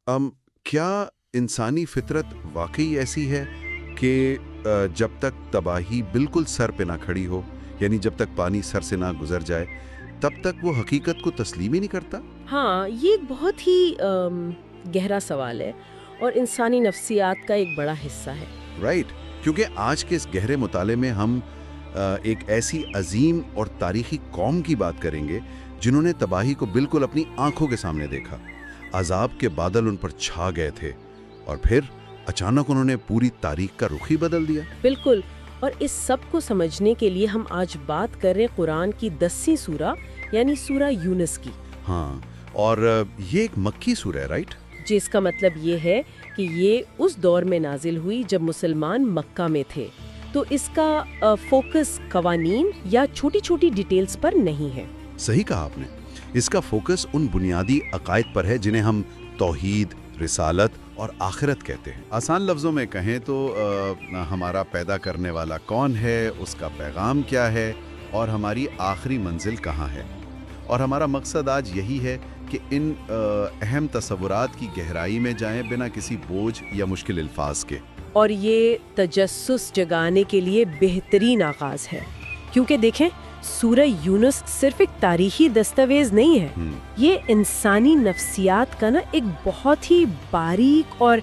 کیا انسانی فطرت واقعی ایسی ہے کہ جب تک تباہی بالکل سر پہ نہ کھڑی ہو، یعنی جب تک پانی سر سے نہ گزر جائے، تب تک وہ حقیقت کو تسلیم ہی نہیں کرتا؟ ہاں، یہ ایک بہت ہی گہرا سوال ہے اور انسانی نفسیات کا ایک بڑا حصہ ہے۔ رائٹ، کیونکہ آج کے اس گہرے مطالعے میں ہم ایک ایسی عظیم اور تاریخی قوم کی بات کریں گے جنہوں نے تباہی کو بالکل اپنی آنکھوں کے سامنے دیکھا۔ عذاب کے بادل ان پر چھا گئے تھے اور پھر اچانک انہوں نے پوری تاریخ کا رخ ہی بدل دیا۔ بالکل، اور اس سب کو سمجھنے کے لیے ہم آج بات کر رہے قرآن کی 10ویں سورہ یعنی سورہ یونس کی۔ ہاں، اور یہ ایک مکی سورہ ہے، رائٹ؟ جس کا مطلب یہ ہے کہ یہ اس دور میں نازل ہوئی جب مسلمان مکہ میں تھے، تو اس کا فوکس قوانین یا چھوٹی چھوٹی ڈیٹیلز پر نہیں ہے۔ صحیح کہا آپ نے، اس کا فوکس ان بنیادی عقائد پر ہے جنہیں ہم توحید، رسالت اور آخرت کہتے ہیں۔ آسان لفظوں میں کہیں تو ہمارا پیدا کرنے والا کون ہے، اس کا پیغام کیا ہے اور ہماری آخری منزل کہاں ہے۔ اور ہمارا مقصد آج یہی ہے کہ ان اہم تصورات کی گہرائی میں جائیں بنا کسی بوجھ یا مشکل الفاظ کے۔ اور یہ تجسس جگانے کے لیے بہترین آغاز ہے، کیونکہ دیکھیں سورہ یونس صرف ایک تاریخی دستاویز نہیں ہے، یہ انسانی نفسیات کا ایک بہت ہی باریک اور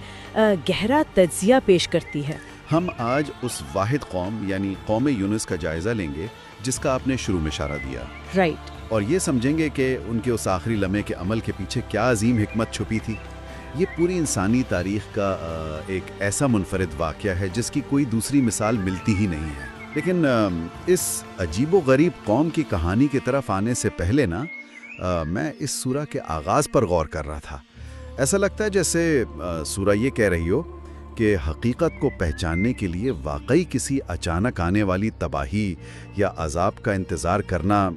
گہرا تجزیہ پیش کرتی ہے۔ ہم آج اس واحد قوم یعنی قوم یونس کا جائزہ لیں گے جس کا آپ نے شروع میں اشارہ دیا، رائٹ، اور یہ سمجھیں گے کہ ان کے اس آخری لمحے کے عمل کے پیچھے کیا عظیم حکمت چھپی تھی۔ یہ پوری انسانی تاریخ کا ایک ایسا منفرد واقعہ ہے جس کی کوئی دوسری مثال ملتی ہی نہیں ہے۔ لیکن اس عجیب و غریب قوم کی کہانی کی طرف آنے سے پہلے میں اس سورہ کے آغاز پر غور کر رہا تھا۔ ایسا لگتا ہے جیسے سورہ یہ کہہ رہی ہو کہ حقیقت کو پہچاننے کے لیے واقعی کسی اچانک آنے والی تباہی یا عذاب کا انتظار کرنا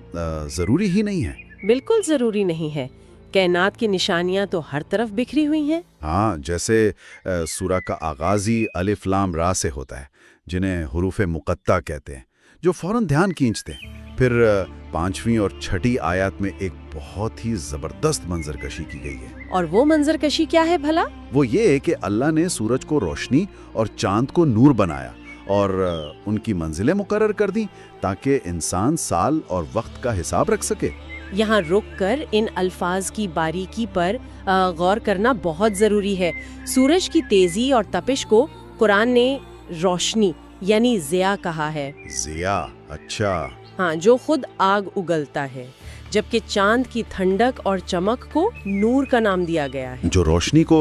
ضروری ہی نہیں ہے۔ بالکل ضروری نہیں ہے، کائنات کی نشانیاں تو ہر طرف بکھری ہوئی ہیں۔ ہاں، جیسے سورہ کا آغاز ہی الف لام را سے ہوتا ہے، جنہیں حروف مقطع کہتے ہیں، جو فوراً دھیان کھینچتے ہیں۔ پھر 5ویں اور 6ٹھی آیات میں ایک بہت ہی زبردست منظر کشی کی گئی ہے۔ اور وہ منظر کشی کیا ہے بھلا؟ وہ یہ ہے کہ اللہ نے سورج کو روشنی اور چاند کو نور بنایا اور ان کی منزلیں مقرر کر دیں تاکہ انسان سال اور وقت کا حساب رکھ سکے۔ یہاں رک کر ان الفاظ کی باریکی پر غور کرنا بہت ضروری ہے۔ سورج کی تیزی اور تپش کو قرآن نے روشنی یعنی ضیاء کہا ہے۔ ضیاء، اچھا۔ ہاں، جو خود آگ اگلتا ہے، جبکہ چاند کی ٹھنڈک اور چمک کو نور کا نام دیا گیا ہے، جو روشنی کو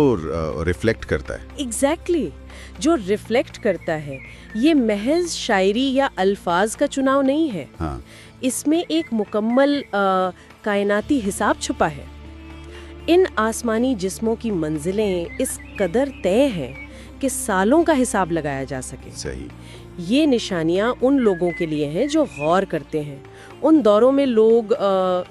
ریفلیکٹ کرتا ہے۔ ایگزیکٹلی، جو ریفلیکٹ کرتا ہے۔ یہ محض شاعری یا الفاظ کا چناؤ نہیں ہے، ہاں، اس میں ایک مکمل کائناتی حساب چھپا ہے۔ ان آسمانی جسموں کی منزلیں اس قدر طے ہیں کہ سالوں کا حساب لگایا جا سکے۔ صحیح۔ یہ نشانیاں ان لوگوں کے لیے ہیں جو غور کرتے ہیں۔ ان دوروں میں لوگ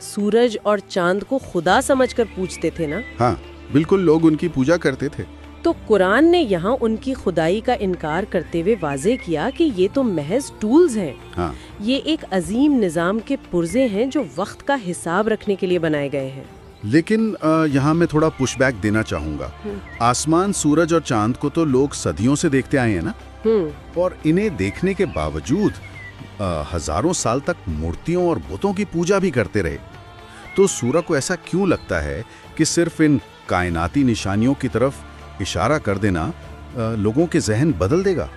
سورج اور چاند کو خدا سمجھ کر پوجتے تھے نا۔ ہاں، بالکل، لوگ ان کی پوجا کرتے تھے۔ تو قرآن نے یہاں ان کی خدائی کا انکار کرتے ہوئے واضح کیا کہ یہ تو محض ٹولز ہیں۔ ہاں، یہ ایک عظیم نظام کے پرزے ہیں جو وقت کا حساب رکھنے کے لیے بنائے گئے ہیں۔ لیکن یہاں میں تھوڑا پش بیک دینا چاہوں گا۔ آسمان، سورج اور چاند کو تو لوگ صدیوں سے دیکھتے آئے ہیں نا، اور انہیں دیکھنے کے باوجود ہزاروں سال تک مورتیوں اور بتوں کی پوجا بھی کرتے رہے۔ تو سورہ کو ایسا کیوں لگتا ہے کہ صرف ان کائناتی نشانیوں کی طرف اشارہ کر دینا لوگوں کے ذہن بدل دے گا؟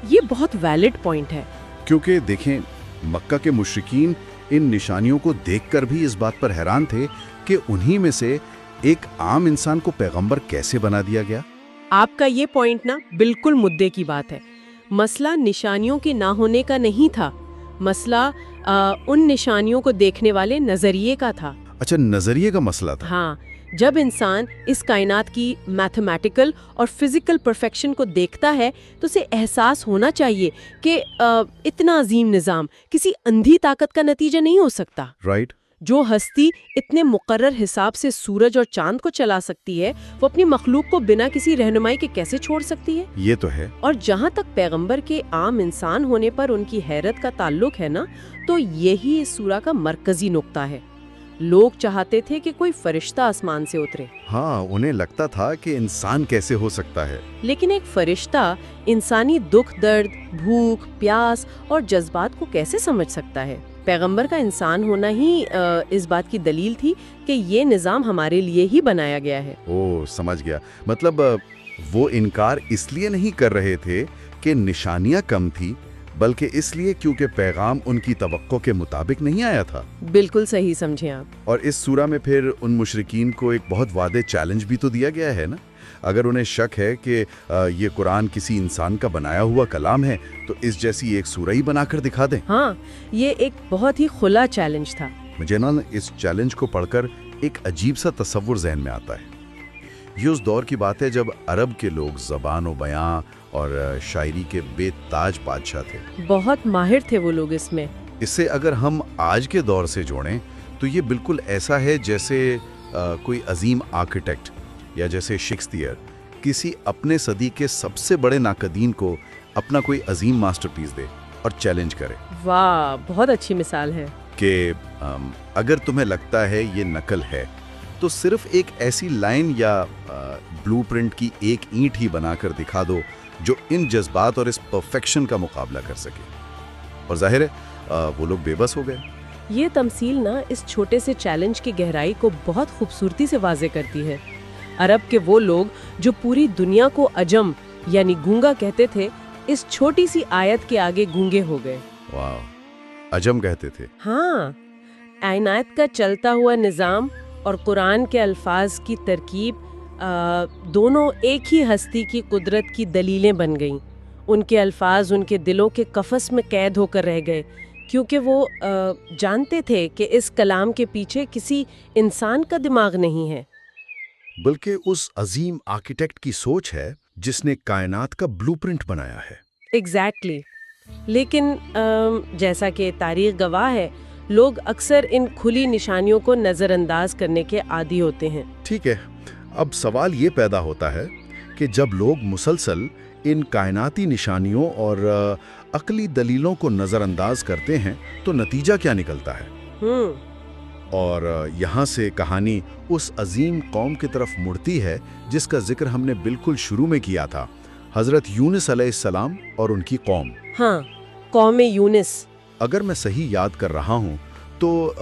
یہ بہت ویلڈ پوائنٹ ہے، کیونکہ دیکھیں، مکہ کے مشرکین ان نشانیوں کو دیکھ کر بھی اس بات پر حیران تھے کہ انہی میں سے ایک عام انسان کو پیغمبر کیسے بنا دیا گیا۔ آپ کا یہ پوائنٹ بالکل مدعے کی بات ہے۔ مسئلہ نشانیوں کے نہ ہونے کا نہیں تھا، مسئلہ ان نشانیوں کو دیکھنے والے نظریے کا تھا۔ اچھا، نظریے کا مسئلہ تھا۔ ہاں، جب انسان اس کائنات کی میتھمیٹیکل اور فزیکل پرفیکشن کو دیکھتا ہے تو اسے احساس ہونا چاہیے کہ اتنا عظیم نظام کسی اندھی طاقت کا نتیجہ نہیں ہو سکتا۔ رائٹ۔ جو ہستی اتنے مقرر حساب سے سورج اور چاند کو چلا سکتی ہے، وہ اپنی مخلوق کو بنا کسی رہنمائی کے کیسے چھوڑ سکتی ہے؟ یہ تو ہے۔ اور جہاں تک پیغمبر کے عام انسان ہونے پر ان کی حیرت کا تعلق ہے نا، تو یہی اس سورہ کا مرکزی نقطہ ہے۔ لوگ چاہتے تھے کہ کوئی فرشتہ آسمان سے اترے، ہاں انہیں لگتا تھا کہ انسان کیسے ہو سکتا ہے۔ لیکن ایک فرشتہ انسانی دکھ درد، بھوک، پیاس اور جذبات کو کیسے سمجھ سکتا ہے؟ پیغمبر کا انسان ہونا ہی اس بات کی دلیل تھی کہ یہ نظام ہمارے لیے ہی بنایا گیا ہے۔ سمجھ گیا، مطلب وہ انکار اس لیے نہیں کر رہے تھے کہ نشانیاں کم تھی، بلکہ اس لیے کیونکہ پیغام ان کی توقع کے مطابق نہیں آیا تھا۔ بالکل صحیح سمجھیں آپ۔ اور اس سورہ میں پھر ان مشرکین کو ایک بہت واضح چیلنج بھی تو دیا گیا ہے نا۔ اگر انہیں شک ہے کہ یہ قرآن کسی انسان کا بنایا ہوا کلام ہے تو اس جیسی ایک سورہ ہی بنا کر دکھا دیں۔ ہاں، یہ ایک بہت ہی کھلا چیلنج تھا۔ مجھے نا اس چیلنج کو پڑھ کر ایک عجیب سا تصور ذہن میں آتا ہے۔ یہ اس دور کی بات ہے جب عرب کے لوگ زبان و بیاں اور شاعری کے بے تاج بادشاہ تھے۔ بہت ماہر تھے وہ لوگ اس میں۔ اسے اگر ہم آج کے دور سے جوڑیں تو یہ بالکل ایسا ہے جیسے کوئی عظیم آرکیٹیکٹ یا جیسے شیکسپیئر کسی اپنے صدی کے سب سے بڑے ناقدین کو اپنا کوئی عظیم ماسٹر پیس دے اور چیلنج کرے۔ واہ، بہت اچھی مثال ہے کہ اگر تمہیں لگتا ہے یہ نقل ہے تو صرف ایک ایسی لائن یا بلو پرنٹ کی ایک اینٹ ہی بنا کر دکھا دو جو ان جذبات اور اس پرفیکشن کا مقابلہ کر سکے۔ اور ظاہر ہے وہ لوگ بے بس ہو گئے۔ یہ تمثیل نا اس چھوٹے سے چیلنج کی گہرائی کو بہت خوبصورتی سے واضح کرتی ہے۔ عرب کے وہ لوگ جو پوری دنیا کو عجم یعنی گونگا کہتے تھے، اس چھوٹی سی آیت کے آگے گونگے ہو گئے۔ واو، عجم کہتے تھے۔ ہاں، کائنات کا چلتا ہوا نظام اور قرآن کے الفاظ کی ترکیب دونوں ایک ہی ہستی کی قدرت کی دلیلیں بن گئیں۔ ان کے الفاظ ان کے دلوں کے قفس میں قید ہو کر رہ گئے، کیونکہ وہ جانتے تھے کہ اس کلام کے پیچھے کسی انسان کا دماغ نہیں ہے، بلکہ اس عظیم آرکیٹیکٹ کی سوچ ہے جس نے کائنات کا بلو پرنٹ بنایا ہے۔ ایگزیکٹلی۔ لیکن جیسا کہ تاریخ گواہ ہے، لوگ اکثر ان کھلی نشانیوں کو نظر انداز کرنے کے عادی ہوتے ہیں۔ ٹھیک ہے، اب سوال یہ پیدا ہوتا ہے کہ جب لوگ مسلسل ان کائناتی نشانیوں اور عقلی دلیلوں کو نظر انداز کرتے ہیں تو نتیجہ کیا نکلتا ہے؟ اور یہاں سے کہانی اس عظیم قوم کی طرف مڑتی ہے جس کا ذکر ہم نے بالکل شروع میں کیا تھا، حضرت یونس علیہ السلام اور ان کی قوم۔ ہاں، قوم یونس۔ اگر میں صحیح یاد کر رہا ہوں تو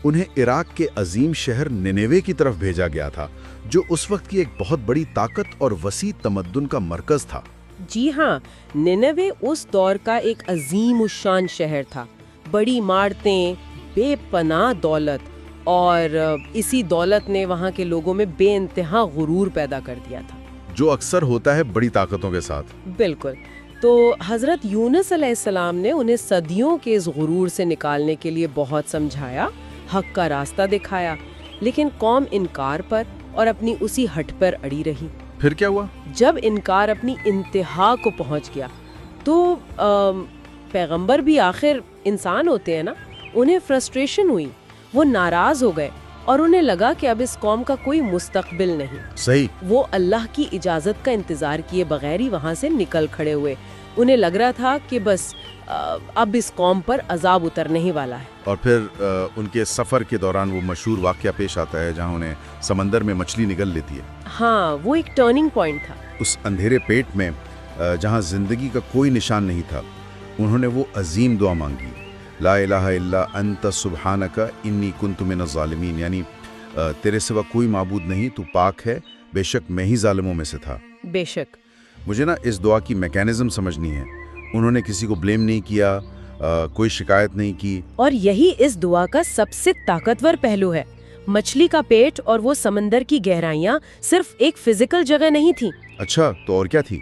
انہیں عراق کے عظیم شہر نینوے کی طرف بھیجا گیا تھا، جو اس وقت کی ایک بہت بڑی طاقت اور وسیع تمدن کا مرکز تھا۔ جی ہاں، نینوے اس دور کا ایک عظیم الشان شہر تھا، بڑی عمارتیں، بے پناہ دولت، اور اسی دولت نے وہاں کے لوگوں میں بے انتہا غرور پیدا کر دیا تھا، جو اکثر ہوتا ہے بڑی طاقتوں کے ساتھ۔ بالکل۔ تو حضرت یونس علیہ السلام نے انہیں صدیوں کے اس غرور سے نکالنے کے لیے بہت سمجھایا، حق کا راستہ دکھایا، لیکن قوم انکار پر اور اپنی اسی ہٹ پر اڑی رہی۔ پھر کیا ہوا؟ جب انکار اپنی انتہا کو پہنچ گیا تو پیغمبر بھی آخر انسان ہوتے ہیں نا، انہیں فرسٹریشن ہوئی، وہ ناراض ہو گئے اور انہیں لگا کہ اب اس قوم کا کوئی مستقبل نہیں۔ صحیح۔ وہ اللہ کی اجازت کا انتظار کیے بغیر ہی وہاں سے نکل کھڑے ہوئے۔ انہیں لگ رہا تھا کہ بس اب اس قوم پر عذاب اترنے ہی والا ہے۔ اور پھر ان کے سفر کے دوران وہ مشہور واقعہ پیش آتا ہے جہاں انہیں سمندر میں مچھلی نگل لیتی ہے۔ ہاں، وہ ایک ٹرننگ پوائنٹ تھا۔ اس اندھیرے پیٹ میں جہاں زندگی کا کوئی نشان نہیں تھا، انہوں نے وہ عظیم دعا مانگی، لا الہ الا انت سبحانک انی کنت من الظالمین، یعنی تیرے سوا کوئی معبود نہیں، تو پاک ہے، بے شک میں ہی ظالموں میں سے تھا۔ بے شک۔ مجھے نا اس دعا کی میکینزم سمجھنی ہے۔ انہوں نے کسی کو بلیم نہیں کیا، کوئی شکایت نہیں کی، اور یہی اس دعا کا سب سے طاقتور پہلو ہے۔ مچھلی کا پیٹ اور وہ سمندر کی گہرائیاں صرف ایک فزیکل جگہ نہیں تھی۔ اچھا، تو اور کیا تھی؟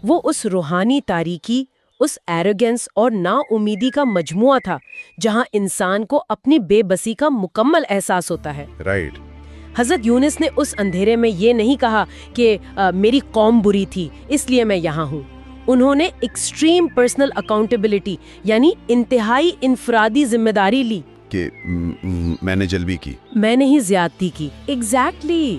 وہ اس روحانی تاریکی، اس ایروگنس اور نا امیدی کا مجموعہ تھا جہاں انسان کو اپنی بے بسی کا مکمل احساس ہوتا ہے۔ رائٹ۔ حضرت یونس نے اس اندھیرے میں یہ نہیں کہا کہ میری قوم بری تھی اس لیے میں یہاں ہوں۔ انہوں نے ایکسٹریم پرسنل اکاؤنٹیبلٹی یعنی انتہائی انفرادی ذمہ داری لی کہ میں نے جلبی کی، میں نے ہی زیادتی کی۔ ایگزیکٹلی۔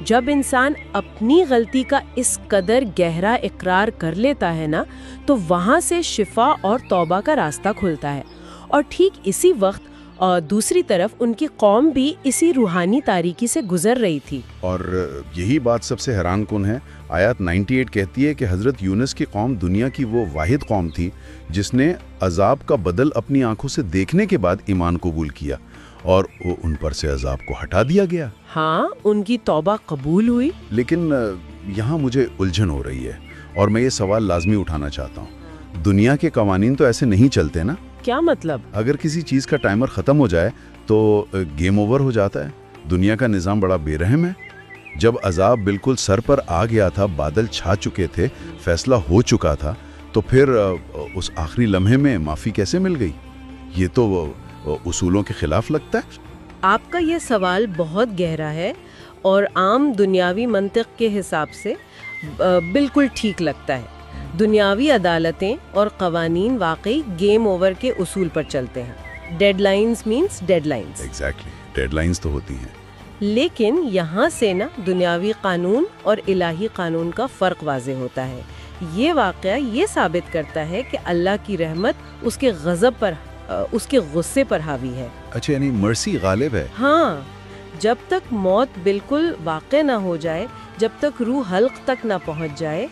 جب انسان اپنی غلطی کا اس قدر گہرا اقرار کر لیتا ہے نا، تو وہاں سے شفا اور توبہ کا راستہ کھلتا ہے۔ اور ٹھیک اسی وقت اور دوسری طرف ان کی قوم بھی اسی روحانی تاریکی سے گزر رہی تھی۔ اور یہی بات سب سے حیران کن ہے۔ آیات 98 کہتی ہے کہ حضرت یونس کی قوم دنیا کی وہ واحد قوم تھی جس نے عذاب کا بدل اپنی آنکھوں سے دیکھنے کے بعد ایمان قبول کیا اور ان پر سے عذاب کو ہٹا دیا گیا۔ ہاں، ان کی توبہ قبول ہوئی۔ لیکن یہاں مجھے الجھن ہو رہی ہے اور میں یہ سوال لازمی اٹھانا چاہتا ہوں۔ دنیا کے قوانین تو ایسے نہیں چلتے نا؟ کیا مطلب؟ اگر کسی چیز کا ٹائمر ختم ہو جائے تو گیم اوور ہو جاتا ہے۔ دنیا کا نظام بڑا بے رحم ہے۔ جب عذاب بالکل سر پر آ گیا تھا، بادل چھا چکے تھے، فیصلہ ہو چکا تھا، تو پھر اس آخری لمحے میں معافی کیسے مل گئی؟ یہ تو اصولوں کے خلاف لگتا ہے۔ آپ کا یہ سوال بہت گہرا ہے اور عام دنیاوی منطق کے حساب سے بالکل ٹھیک لگتا ہے۔ دنیاوی عدالتیں اور قوانین واقعی گیم اوور کے اصول پر چلتے ہیں۔ Deadlines means deadlines. Exactly, deadlines تو ہوتی ہیں۔ لیکن یہاں سے نا دنیاوی قانون اور الہی قانون کا فرق واضح ہوتا ہے۔ یہ واقعہ یہ ثابت کرتا ہے کہ اللہ کی رحمت اس کے غضب پر، اس کے غصے پر حاوی ہے۔ اچھا، یعنی مرسی غالب ہے۔ ہاں، جب تک موت بالکل واقع نہ ہو جائے، جب تک روح حلق تک نہ پہنچ جائے،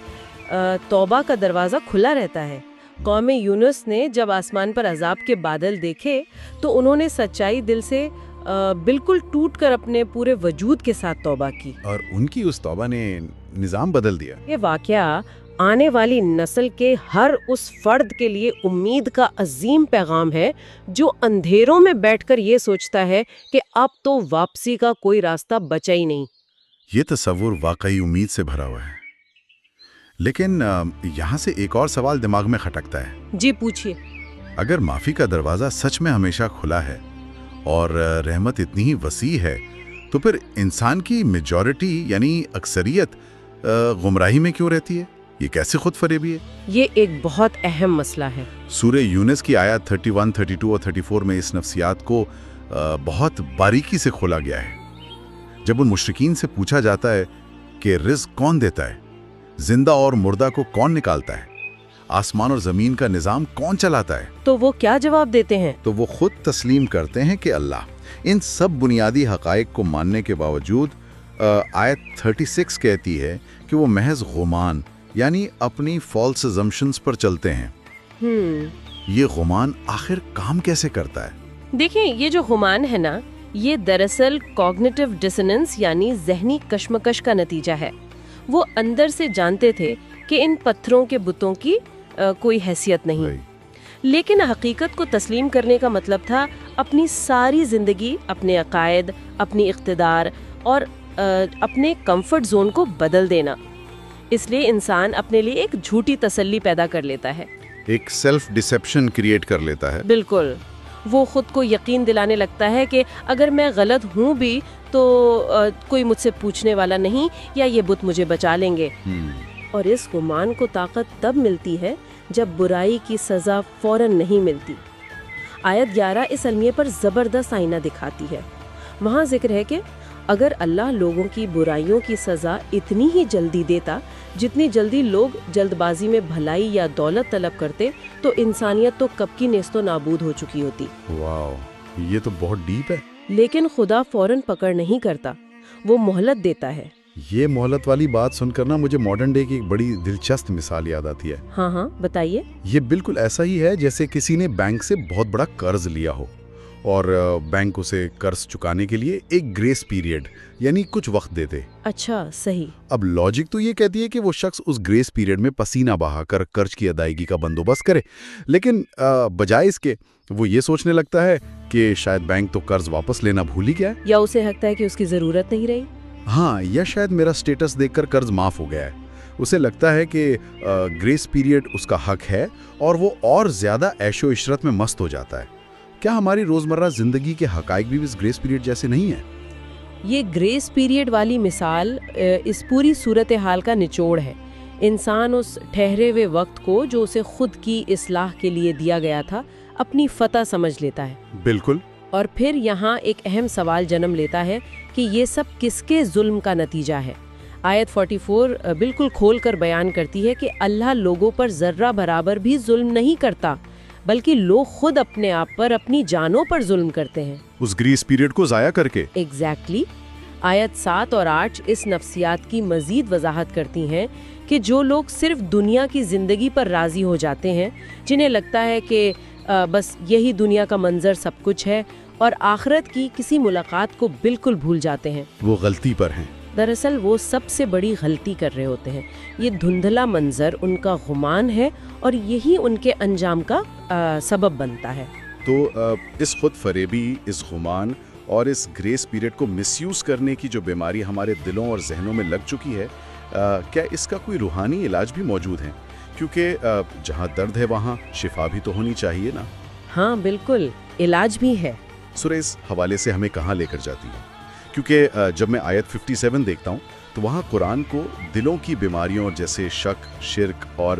توبہ کا دروازہ کھلا رہتا ہے۔ قوم یونس نے جب آسمان پر عذاب کے بادل دیکھے تو انہوں نے سچائی دل سے بالکل ٹوٹ کر اپنے پورے وجود کے ساتھ توبہ کی، اور ان کی اس توبہ نے نظام بدل دیا۔ یہ واقعہ آنے والی نسل کے ہر اس فرد کے لیے امید کا عظیم پیغام ہے جو اندھیروں میں بیٹھ کر یہ سوچتا ہے کہ اب تو واپسی کا کوئی راستہ بچا ہی نہیں۔ یہ تصور واقعی امید سے بھرا ہوا ہے۔ لیکن یہاں سے ایک اور سوال دماغ میں کھٹکتا ہے۔ جی پوچھیے۔ اگر معافی کا دروازہ سچ میں ہمیشہ کھلا ہے اور رحمت اتنی ہی وسیع ہے، تو پھر انسان کی میجورٹی یعنی اکثریت گمراہی میں کیوں رہتی ہے؟ یہ کیسے خود فریبی ہے؟ یہ ایک بہت اہم مسئلہ ہے۔ سورہ یونس کی آیات 31، 32 اور 34 میں اس نفسیات کو بہت باریکی سے کھولا گیا ہے۔ جب ان مشرکین سے پوچھا جاتا ہے کہ رزق کون دیتا ہے، زندہ اور مردہ کو کون نکالتا ہے، آسمان اور زمین کا نظام کون چلاتا ہے، تو وہ کیا جواب دیتے ہیں؟ تو وہ خود تسلیم کرتے ہیں کہ اللہ۔ ان سب بنیادی حقائق کو ماننے کے باوجود آیت 36 کہتی ہے کہ وہ محض غمان یعنی اپنی فالس ازمپشنز پر چلتے ہیں۔ یہ غمان آخر کام کیسے کرتا ہے؟ دیکھیں، یہ جو غمان ہے نا، یہ دراصل کوگنیٹو ڈسننس یعنی ذہنی کشمکش کا نتیجہ ہے۔ وہ اندر سے جانتے تھے کہ ان پتھروں کے بتوں کی کوئی حیثیت نہیں، لیکن حقیقت کو تسلیم کرنے کا مطلب تھا اپنی ساری زندگی، اپنے عقائد، اپنی اقتدار اور اپنے کمفرٹ زون کو بدل دینا۔ اس لیے انسان اپنے لیے ایک جھوٹی تسلی پیدا کر لیتا ہے، ایک سیلف ڈسیپشن کریٹ کر لیتا ہے۔ بالکل، وہ خود کو یقین دلانے لگتا ہے کہ اگر میں غلط ہوں بھی تو کوئی مجھ سے پوچھنے والا نہیں، یا یہ بت مجھے بچا لیں گے۔ اور اس گمان کو طاقت تب ملتی ہے جب برائی کی سزا فوراً نہیں ملتی۔ آیت 11 اس المیے پر زبردست آئینہ دکھاتی ہے۔ وہاں ذکر ہے کہ اگر اللہ لوگوں کی برائیوں کی سزا اتنی ہی جلدی دیتا جتنی جلدی لوگ جلد بازی میں بھلائی یا دولت طلب کرتے، تو انسانیت تو کب کی نیست و نابود ہو چکی ہوتی۔ واو، یہ تو بہت ڈیپ ہے۔ لیکن خدا فوراً پکڑ نہیں کرتا، وہ مہلت دیتا ہے۔ یہ مہلت والی بات سن کر نا مجھے ماڈرن ڈے کی ایک بڑی دلچسپ مثال یاد آتی ہے۔ ہاں بتائیے۔ یہ بالکل ایسا ہی ہے جیسے کسی نے بینک سے بہت بڑا قرض لیا ہو اور بینک اسے قرض چکانے کے لیے ایک گریس پیریڈ یعنی کچھ وقت دیتے۔ اچھا، صحیح۔ اب لاجک تو یہ کہتی ہے کہ وہ شخص اس گریس پیریڈ میں پسینہ بہا کر قرض کی ادائیگی کا بندوبست کرے، لیکن بجائے اس کے وہ یہ سوچنے لگتا ہے کہ شاید بینک تو قرض واپس لینا بھول ہی گیا ہے، یا اسے لگتا ہے کہ اس کی ضرورت نہیں رہی۔ ہاں، یا شاید میرا سٹیٹس دیکھ کر قرض معاف ہو گیا ہے۔ اسے لگتا ہے کہ گریس پیریڈ اس کا حق ہے اور وہ اور زیادہ عیش و عشرت میں مست ہو جاتا ہے۔ کیا ہماری روزمرہ زندگی کے حقائق بھی اس گریس پیریڈ جیسے نہیں ہیں؟ یہ گریس پیریڈ والی مثال اس پوری صورتحال کا نچوڑ ہے۔ انسان اس ٹھہرے ہوئے وقت کو جو اسے خود کی اصلاح کے لیے دیا گیا تھا اپنی فتح سمجھ لیتا ہے۔ بالکل۔ اور پھر یہاں ایک اہم سوال جنم لیتا ہے کہ یہ سب کس کے ظلم کا نتیجہ ہے؟ آیت 44 بالکل کھول کر بیان کرتی ہے کہ اللہ لوگوں پر ذرہ برابر بھی ظلم نہیں کرتا، بلکہ لوگ خود اپنے آپ پر اپنی جانوں پر ظلم کرتے ہیں، اس گریس پیریڈ کو ضائع کر کے۔ ایگزیکٹلی۔ آیت 7 اور 8 اس نفسیات کی مزید وضاحت کرتی ہیں کہ جو لوگ صرف دنیا کی زندگی پر راضی ہو جاتے ہیں، جنہیں لگتا ہے کہ بس یہی دنیا کا منظر سب کچھ ہے، اور آخرت کی کسی ملاقات کو بالکل بھول جاتے ہیں، وہ غلطی پر ہیں۔ دراصل وہ سب سے بڑی غلطی کر رہے ہوتے ہیں۔ یہ دھندلا منظر ان کا گمان ہے اور یہی ان کے انجام کا سبب بنتا ہے۔ تو اس خود فریبی، اس گمان اور اس گریس پیریڈ کو مس یوز کرنے کی جو بیماری ہمارے دلوں اور ذہنوں میں لگ چکی ہے، کیا اس کا کوئی روحانی علاج بھی موجود ہے؟ کیونکہ جہاں درد ہے وہاں شفا بھی تو ہونی چاہیے نا۔ ہاں بالکل، علاج بھی ہے۔ سورہ اس حوالے سے ہمیں کہاں لے کر جاتی ہے؟ کیونکہ جب میں آیت 57 دیکھتا ہوں تو وہاں قرآن کو دلوں کی بیماریوں جیسے شک، شرک اور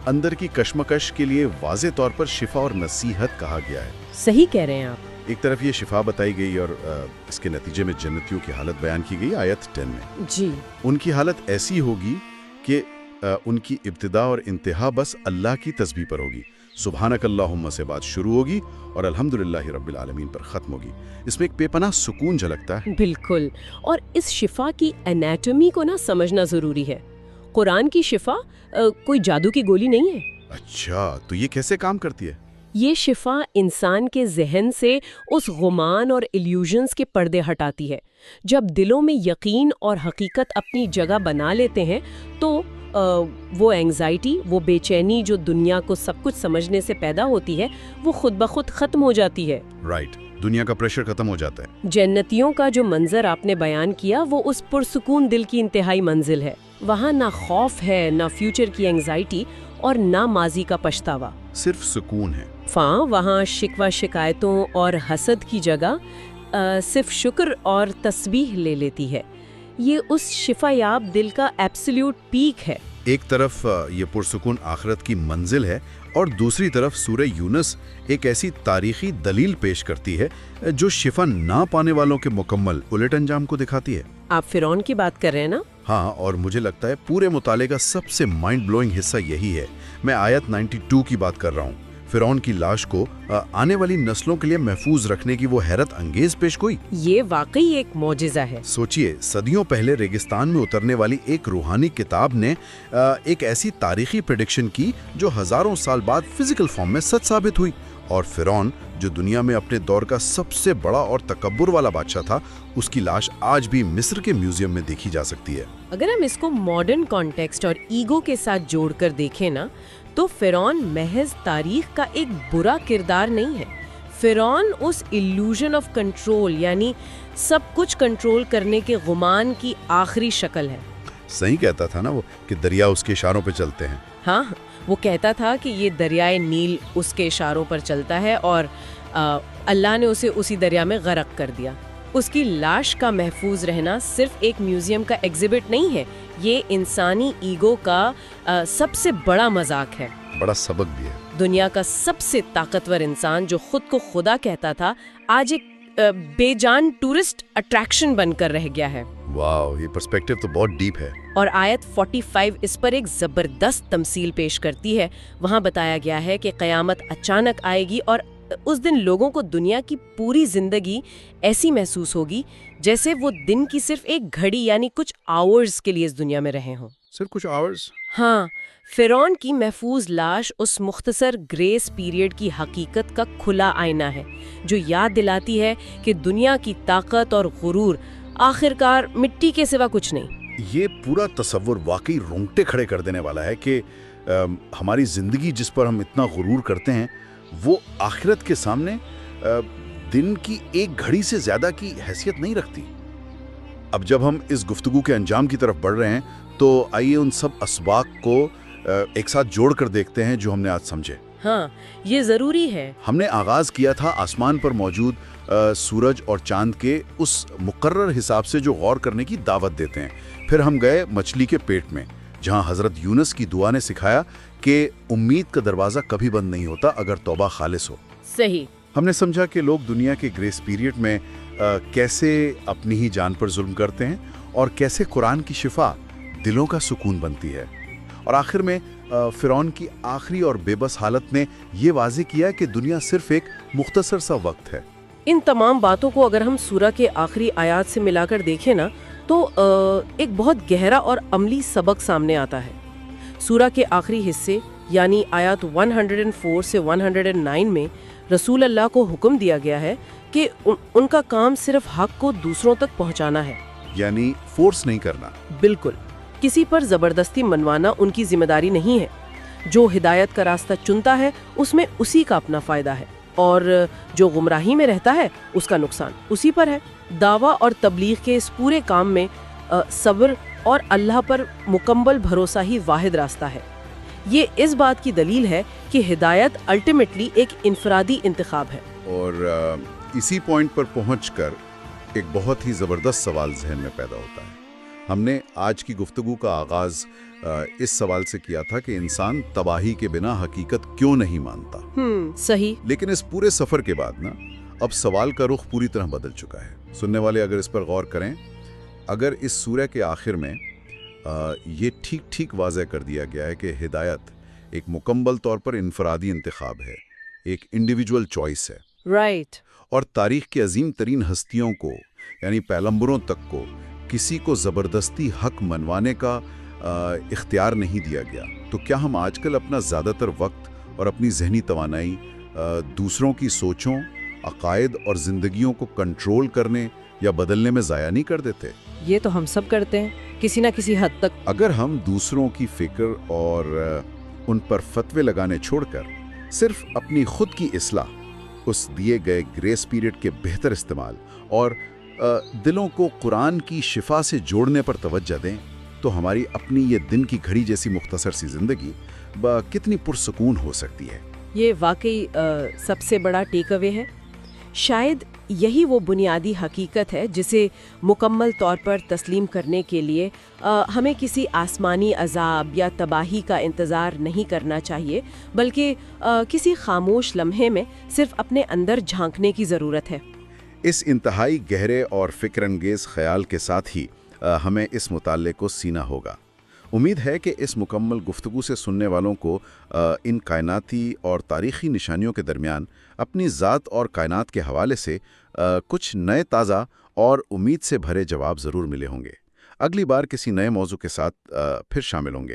اندر کی کشمکش کے لیے واضح طور پر شفا اور نصیحت کہا گیا ہے۔ صحیح کہہ رہے ہیں آپ۔ ایک طرف یہ شفا بتائی گئی اور اس کے نتیجے میں جنتیوں کی حالت بیان کی گئی آیت 10 میں۔ جی، ان کی حالت ایسی ہوگی کہ ان کی ابتدا اور انتہا بس اللہ کی تسبیح پر ہوگی، سبحانک اللہم سے بات شروع ہوگی اور الحمدللہ رب العالمین پر ختم ہوگی۔ اس میں ایک بے پناہ سکون جھلکتا ہے۔ بالکل، اور اس شفا کی انیٹمی کو نا سمجھنا ضروری ہے۔ قرآن کی شفا کوئی جادو کی گولی نہیں ہے۔ اچھا، تو یہ کیسے کام کرتی ہے؟ یہ شفا انسان کے ذہن سے اس گمان اور ایلیوژنز کے پردے ہٹاتی ہے۔ جب دلوں میں یقین اور حقیقت اپنی جگہ بنا لیتے ہیں تو وہ اینگزائٹی، وہ بے چینی جو دنیا کو سب کچھ سمجھنے سے پیدا ہوتی ہے، وہ خود بخود ختم ہو جاتی ہے۔ رائٹ، دنیا کا پریشر ختم ہو جاتا ہے۔ جنتیوں کا جو منظر آپ نے بیان کیا وہ اس پرسکون دل کی انتہائی منزل ہے۔ وہاں نہ خوف ہے، نہ فیوچر کی اینگزائٹی اور نہ ماضی کا پچھتاوا، صرف سکون ہے۔ وہاں شکوہ شکایتوں اور حسد کی جگہ صرف شکر اور تسبیح لے لیتی ہے۔ یہ اس شفا یاب دل کا ایبسلیوٹ پیک ہے۔ ایک طرف یہ پرسکون آخرت کی منزل ہے اور دوسری طرف سورہ یونس ایک ایسی تاریخی دلیل پیش کرتی ہے جو شفا نہ پانے والوں کے مکمل الٹ انجام کو دکھاتی ہے۔ آپ فرعون کی بات کر رہے ہیں نا؟ ہاں، اور مجھے لگتا ہے پورے مطالعے کا سب سے مائنڈ بلوئنگ حصہ یہی ہے۔ میں آیت 92 کی بات کر رہا ہوں۔ فرعون کی لاش کو آنے والی نسلوں کے لیے محفوظ رکھنے کی وہ حیرت انگیز پیشگوئی، یہ واقعی ایک معجزہ ہے۔ سوچئے، صدیوں پہلے ریگستان میں اترنے والی ایک روحانی کتاب نے ایک ایسی تاریخی پریڈکشن کی جو ہزاروں سال بعد فزیکل فارم میں سچ ثابت ہوئی، اور فرعون جو دنیا میں اپنے دور کا سب سے بڑا اور تکبر والا بادشاہ تھا، اس کی لاش آج بھی مصر کے میوزیم میں دیکھی جا سکتی ہے۔ اگر ہم اس کو ماڈرن کانٹیکسٹ اور ایگو کے ساتھ جوڑ کر دیکھیں نا تو فرعون محض تاریخ کا ایک برا کردار نہیں ہے۔ فرعون اس ایلیوژن آف کنٹرول، یعنی سب کچھ کنٹرول کرنے کے گمان کی آخری شکل ہے۔ صحیح کہتا تھا نا وہ کہ دریا اس کے اشاروں پہ چلتے ہیں۔ ہاں، وہ کہتا تھا کہ یہ دریائے نیل اس کے اشاروں پر چلتا ہے اور اللہ نے اسے اسی دریا میں غرق کر دیا۔ اس کی لاش کا محفوظ رہنا صرف ایک میوزیم کا ایگزیبٹ نہیں ہے، یہ انسانی ایگو کا سب سے بڑا مذاق ہے، بڑا سبق بھی ہے۔ دنیا کا سب سے طاقتور انسان جو خود کو خدا کہتا تھا، آج ایک بے جان ٹورسٹ اٹریکشن بن کر رہ گیا ہے۔ واو، یہ پرسپیکٹیو تو بہت ڈیپ ہے۔ اور آیت 45 اس پر ایک زبردست تمثیل پیش کرتی ہے۔ وہاں بتایا گیا ہے کہ قیامت اچانک آئے گی اور اس دن لوگوں کو دنیا کی پوری زندگی ایسی محسوس ہوگی جیسے وہ دن کی صرف ایک گھڑی یعنی کچھ آورز کے لیے اس دنیا میں رہے ہوں۔ صرف کچھ آورز؟ ہاں، فرعون کی محفوظ لاش اس مختصر گریس پیریڈ کی حقیقت کا کھلا آئینہ ہے جو یاد دلاتی ہے کہ دنیا کی طاقت اور غرور آخرکار مٹی کے سوا کچھ نہیں۔ یہ پورا تصور واقعی رونگٹے کھڑے کر دینے والا ہے کہ ہماری زندگی جس پر ہم اتنا غرور کرتے ہیں وہ آخرت کے سامنے دن کی ایک گھڑی سے زیادہ کی حیثیت نہیں رکھتی۔ اب جب ہم اس گفتگو کے انجام کی طرف بڑھ رہے ہیں تو آئیے ان سب اسباق کو ایک ساتھ جوڑ کر دیکھتے ہیں جو ہم نے آج سمجھے۔ ہاں، یہ ضروری ہے۔ ہم نے آغاز کیا تھا آسمان پر موجود سورج اور چاند کے اس مقرر حساب سے جو غور کرنے کی دعوت دیتے ہیں۔ پھر ہم گئے مچھلی کے پیٹ میں جہاں حضرت یونس کی دعا نے سکھایا کہ امید کا دروازہ کبھی بند نہیں ہوتا اگر توبہ خالص ہو۔ صحیح۔ ہم نے سمجھا کہ لوگ دنیا کے گریس پیریڈ میں کیسے اپنی ہی جان پر ظلم کرتے ہیں اور کیسے قرآن کی شفا دلوں کا سکون بنتی ہے، اور آخر میں فرعون کی آخری اور بے بس حالت نے یہ واضح کیا کہ دنیا صرف ایک مختصر سا وقت ہے۔ ان تمام باتوں کو اگر ہم سورہ کے آخری آیات سے ملا کر دیکھیں نا تو ایک بہت گہرا اور عملی سبق سامنے آتا ہے۔ سورہ کے آخری حصے یعنی آیات 104 سے 109 میں رسول اللہ کو حکم دیا گیا ہے کہ ان کا کام صرف حق کو دوسروں تک پہنچانا ہے، یعنی فورس نہیں کرنا۔ بالکل، کسی پر زبردستی منوانا ان کی ذمہ داری نہیں ہے۔ جو ہدایت کا راستہ چنتا ہے اس میں اسی کا اپنا فائدہ ہے، اور جو گمراہی میں رہتا ہے اس کا نقصان اسی پر ہے۔ دعویٰ اور تبلیغ کے اس پورے کام میں صبر اور اللہ پر مکمل بھروسہ ہی واحد راستہ ہے۔ یہ اس بات کی دلیل ہے کہ ہدایت الٹیمیٹلی ایک انفرادی انتخاب ہے۔ اور اسی پوائنٹ پر پہنچ کر ایک بہت ہی زبردست سوال ذہن میں پیدا ہوتا ہے۔ ہم نے آج کی گفتگو کا آغاز اس سوال سے کیا تھا کہ انسان تباہی کے بنا حقیقت کیوں نہیں مانتا۔ صحیح۔ لیکن اس پورے سفر کے بعد نا اب سوال کا رخ پوری طرح بدل چکا ہے۔ سننے والے اگر اس پر غور کریں، اگر اس سورہ کے آخر میں یہ ٹھیک واضح کر دیا گیا ہے کہ ہدایت ایک مکمل طور پر انفرادی انتخاب ہے، ایک انڈیویجول چوائس ہے، رائٹ۔ اور تاریخ کی عظیم ترین ہستیوں کو یعنی پیغمبروں تک کو کسی کو زبردستی حق منوانے کا اختیار نہیں دیا گیا، تو کیا ہم آج کل اپنا زیادہ تر وقت اور اپنی ذہنی توانائی دوسروں کی سوچوں، عقائد اور زندگیوں کو کنٹرول کرنے یا بدلنے میں ضائع نہیں کر دیتے؟ یہ تو ہم سب کرتے ہیں کسی نہ کسی حد تک۔ اگر ہم دوسروں کی فکر اور ان پر فتوے لگانے چھوڑ کر صرف اپنی خود کی اصلاح، اس دیے گئے گریس پیریڈ کے بہتر استعمال اور دلوں کو قرآن کی شفا سے جوڑنے پر توجہ دیں، تو ہماری اپنی یہ دن کی گھڑی جیسی مختصر سی زندگی کتنی پرسکون ہو سکتی ہے۔ یہ واقعی سب سے بڑا ٹیک اوے ہے۔ شاید یہی وہ بنیادی حقیقت ہے جسے مکمل طور پر تسلیم کرنے کے لیے ہمیں کسی آسمانی عذاب یا تباہی کا انتظار نہیں کرنا چاہیے، بلکہ کسی خاموش لمحے میں صرف اپنے اندر جھانکنے کی ضرورت ہے۔ اس انتہائی گہرے اور فکر انگیز خیال کے ساتھ ہی ہمیں اس مطالعے کو سینا ہوگا۔ امید ہے کہ اس مکمل گفتگو سے سننے والوں کو ان کائناتی اور تاریخی نشانیوں کے درمیان اپنی ذات اور کائنات کے حوالے سے کچھ نئے تازہ اور امید سے بھرے جواب ضرور ملے ہوں گے۔ اگلی بار کسی نئے موضوع کے ساتھ پھر شامل ہوں گے۔